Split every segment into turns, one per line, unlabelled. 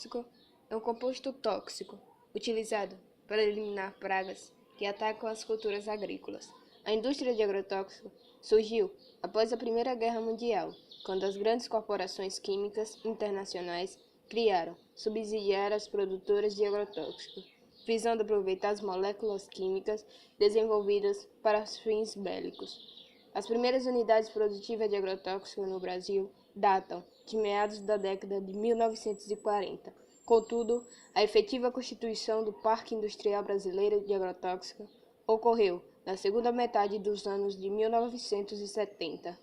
agrotóxico é um composto tóxico utilizado para eliminar pragas que atacam as culturas agrícolas. A indústria de agrotóxico surgiu após a Primeira Guerra Mundial, quando as grandes corporações químicas internacionais criaram subsidiárias produtoras de agrotóxicos, visando aproveitar as moléculas químicas desenvolvidas para fins bélicos. As primeiras unidades produtivas de agrotóxico no Brasil datam de meados da década de 1940. Contudo, a efetiva constituição do Parque Industrial Brasileiro de Agrotóxico ocorreu na segunda metade dos anos de 1970.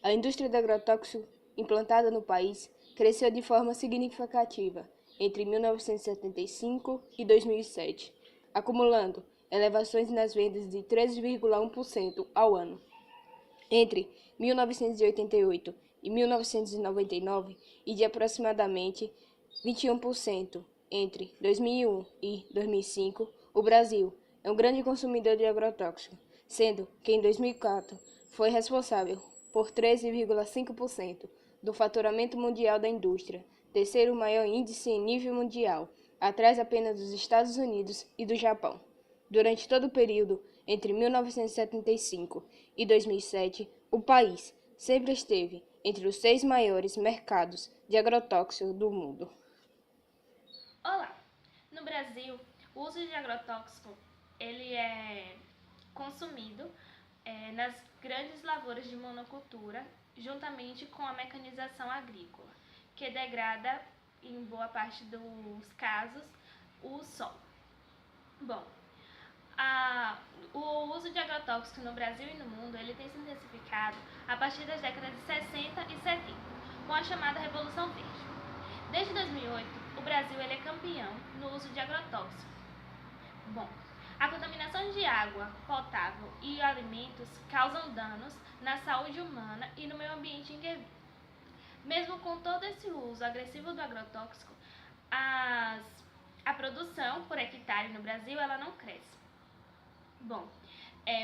A indústria de agrotóxico implantada no país cresceu de forma significativa entre 1975 e 2007, acumulando elevações nas vendas de 13,1% ao ano. Entre 1988 e 1999 e de aproximadamente 21% entre 2001 e 2005, o Brasil é um grande consumidor de agrotóxicos, sendo que em 2004 foi responsável por 13,5% do faturamento mundial da indústria, terceiro maior índice em nível mundial, atrás apenas dos Estados Unidos e do Japão. Durante todo o período entre 1975 e 2007, o país sempre esteve entre os 6 maiores mercados de agrotóxicos do mundo.
Olá! No Brasil, o uso de agrotóxico ele é consumido nas grandes lavouras de monocultura, juntamente com a mecanização agrícola, que degrada, em boa parte dos casos, o solo. Bom, o uso de agrotóxicos no Brasil e no mundo ele tem se intensificado a partir das décadas de 60 e 70, com a chamada Revolução Verde. Desde 2008, o Brasil ele é campeão no uso de agrotóxicos. Bom, a contaminação de água potável e alimentos causam danos na saúde humana e no meio ambiente inguervido. Mesmo com todo esse uso agressivo do agrotóxico, a produção por hectare no Brasil ela não cresce. Bom,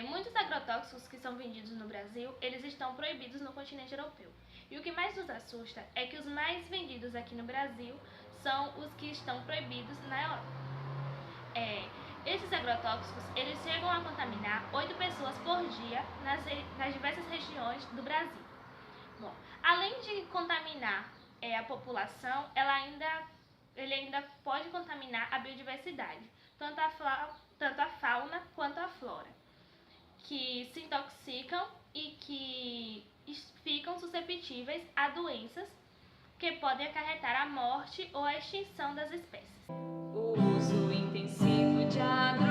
muitos agrotóxicos que são vendidos no Brasil, eles estão proibidos no continente europeu. E o que mais nos assusta é que os mais vendidos aqui no Brasil são os que estão proibidos na Europa. Esses agrotóxicos, eles chegam a contaminar 8 pessoas por dia nas diversas regiões do Brasil. Bom, além de contaminar a população, ele ainda pode contaminar a biodiversidade, tanto a fauna quanto a flora, que se intoxicam e que ficam suscetíveis a doenças que podem acarretar a morte ou a extinção das espécies.
O uso intensivo de agrotóxicos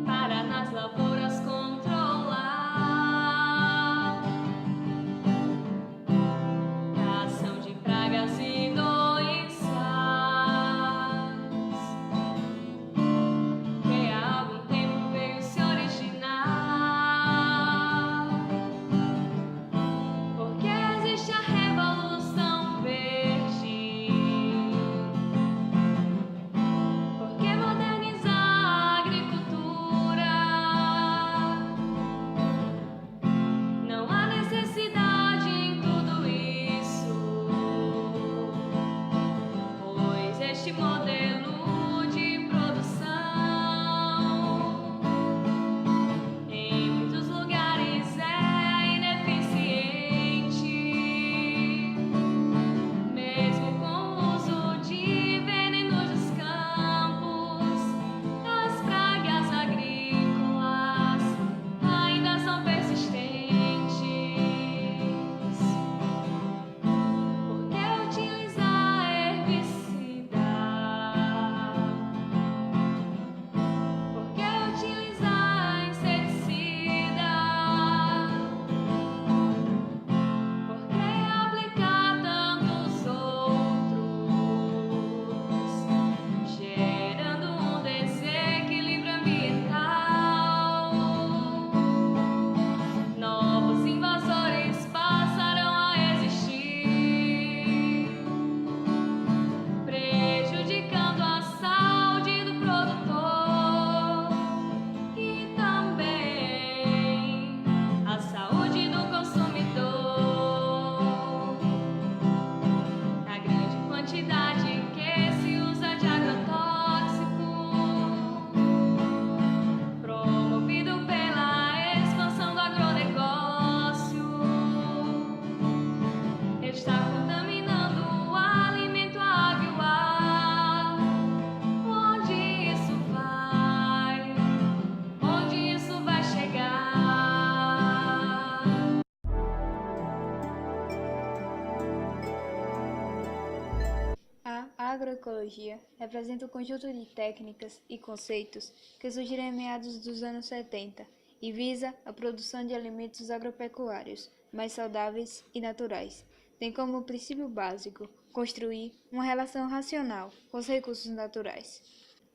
para nas lavouras controlar a ação de pragas e doenças que há algum tempo veio se originar, porque existe a revolução
agroecologia representa um conjunto de técnicas e conceitos que surgiram em meados dos anos 70 e visa a produção de alimentos agropecuários mais saudáveis e naturais. Tem como princípio básico construir uma relação racional com os recursos naturais.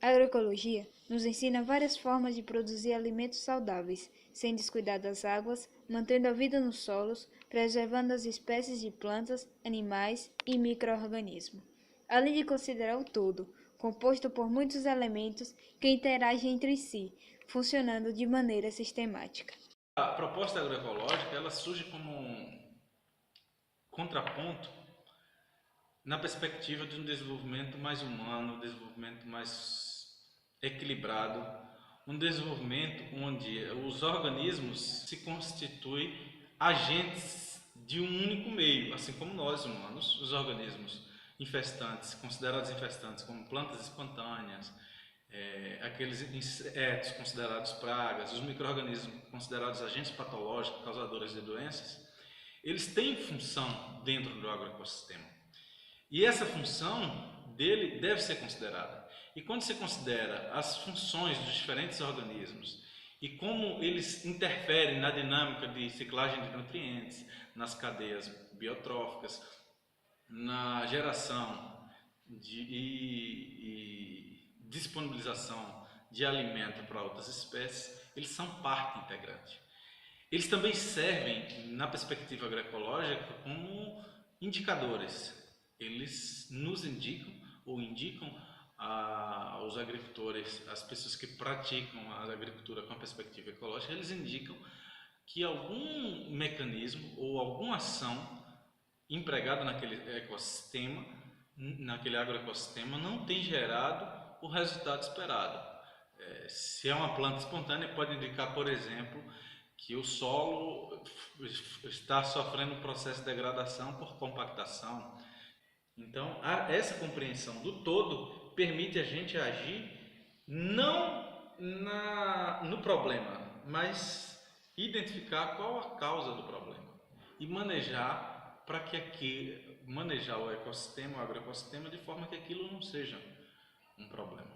A agroecologia nos ensina várias formas de produzir alimentos saudáveis, sem descuidar das águas, mantendo a vida nos solos, preservando as espécies de plantas, animais e micro-organismos, além de considerar o todo, composto por muitos elementos que interagem entre si, funcionando de maneira sistemática.
A proposta agroecológica ela surge como um contraponto na perspectiva de um desenvolvimento mais humano, um desenvolvimento mais equilibrado, um desenvolvimento onde os organismos se constituem agentes de um único meio, assim como nós humanos, os organismos infestantes, considerados infestantes como plantas espontâneas, aqueles insetos considerados pragas, os micro-organismos considerados agentes patológicos, causadores de doenças, eles têm função dentro do agroecossistema. E essa função dele deve ser considerada. E quando se considera as funções dos diferentes organismos e como eles interferem na dinâmica de ciclagem de nutrientes, nas cadeias biotróficas, na geração e disponibilização de alimento para outras espécies, eles são parte integrante. Eles também servem, na perspectiva agroecológica, como indicadores. Eles nos indicam ou indicam aos agricultores, as pessoas que praticam a agricultura com a perspectiva ecológica, eles indicam que algum mecanismo ou alguma ação empregada naquele ecossistema, naquele agroecossistema, não tem gerado o resultado esperado. Se é uma planta espontânea, pode indicar, por exemplo, que o solo está sofrendo um processo de degradação por compactação. Então, essa compreensão do todo permite a gente agir não no problema, mas identificar qual a causa do problema e manejar o ecossistema, o agroecossistema, de forma que aquilo não seja um problema.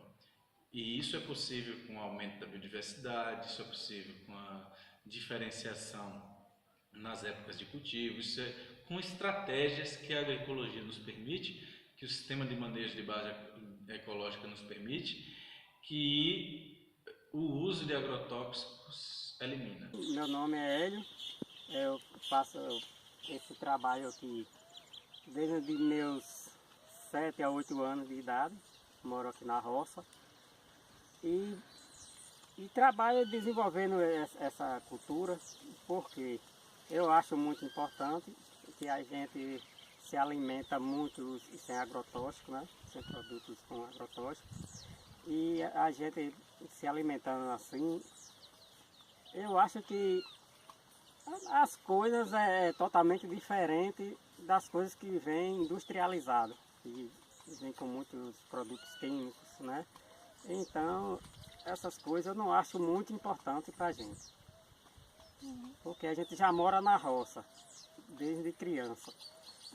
E isso é possível com o aumento da biodiversidade, isso é possível com a diferenciação nas épocas de cultivo, isso é com estratégias que a agroecologia nos permite, que o sistema de manejo de base ecológica nos permite, que o uso de agrotóxicos elimina.
Meu nome é Hélio, eu faço esse trabalho aqui desde meus 7 a 8 anos de idade, moro aqui na roça e trabalho desenvolvendo essa cultura, porque eu acho muito importante que a gente se alimenta muito sem agrotóxico, né? Sem produtos com agrotóxico. E a gente se alimentando assim, eu acho que as coisas é totalmente diferente das coisas que vêm industrializadas, que vêm com muitos produtos químicos, né? Então, essas coisas eu não acho muito importante para a gente. Porque a gente já mora na roça, desde criança.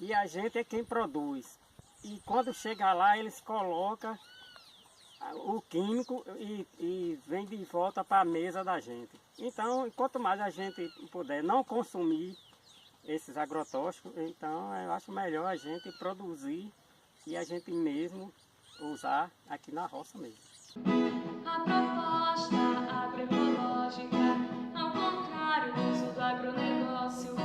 E a gente é quem produz. E quando chega lá, eles colocam o químico e vem de volta para a mesa da gente. Então, quanto mais a gente puder não consumir esses agrotóxicos, então eu acho melhor a gente produzir e a gente mesmo usar aqui na roça mesmo.
A proposta agroecológica, ao contrário do uso do agronegócio,